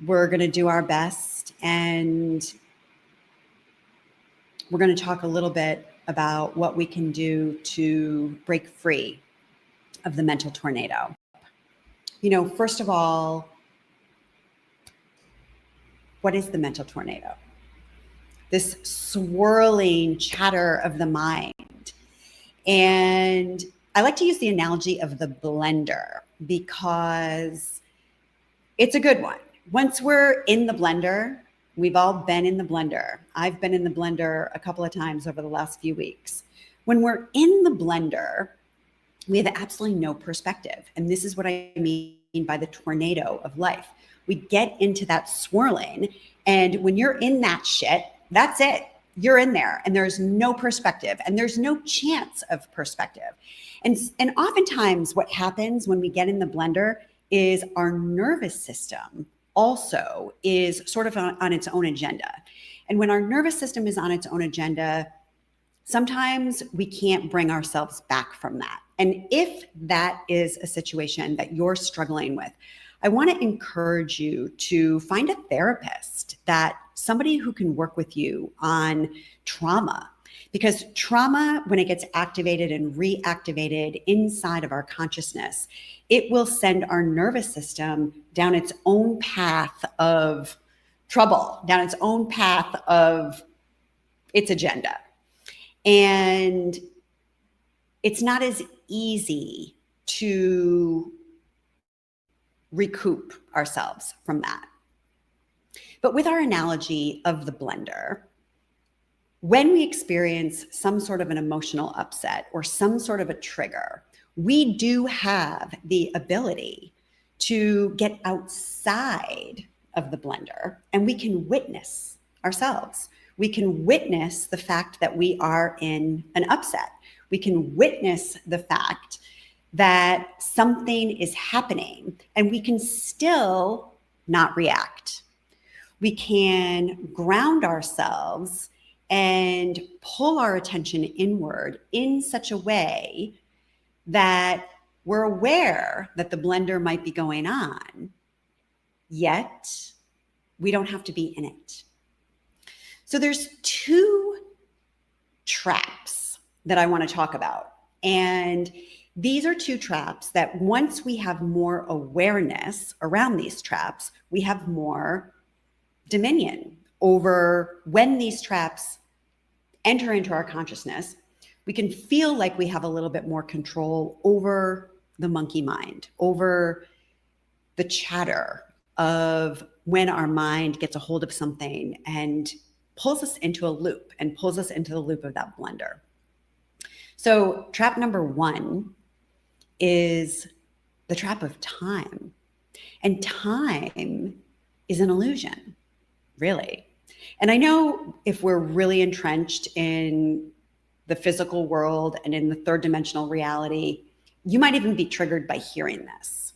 We're going to do our best, and we're going to talk a little bit about what we can do to break free of the mental tornado. First of all, what is the mental tornado? This swirling chatter of the mind. And I like to use the analogy of the blender because it's a good one. Once we're in the blender, we've all been in the blender. I've been in the blender a couple of times over the last few weeks. When we're in the blender, we have absolutely no perspective. And this is what I mean by the tornado of life. We get into that swirling, and when you're in that shit, that's it. You're in there, and there's no perspective, and there's no chance of perspective. And oftentimes what happens when we get in the blender is our nervous system also is sort of on its own agenda. And when our nervous system is on its own agenda, sometimes we can't bring ourselves back from that. And if that is a situation that you're struggling with, I want to encourage you to find a therapist, somebody who can work with you on trauma. Because trauma, when it gets activated and reactivated inside of our consciousness, it will send our nervous system down its own path of trouble, down its own path of its agenda. And it's not as easy to recoup ourselves from that. But with our analogy of the blender, when we experience some sort of an emotional upset or some sort of a trigger, we do have the ability to get outside of the blender, and we can witness ourselves. We can witness the fact that we are in an upset. We can witness the fact that something is happening, and we can still not react. We can ground ourselves and pull our attention inward in such a way that we're aware that the blender might be going on, yet we don't have to be in it. So there's two traps that I want to talk about. And these are two traps that once we have more awareness around these traps, we have more dominion over when these traps enter into our consciousness. We can feel like we have a little bit more control over the monkey mind, over the chatter of when our mind gets a hold of something and pulls us into a loop and pulls us into the loop of that blender. So trap number one is the trap of time. And time is an illusion, really. And I know if we're really entrenched in the physical world and in the third dimensional reality, you might even be triggered by hearing this.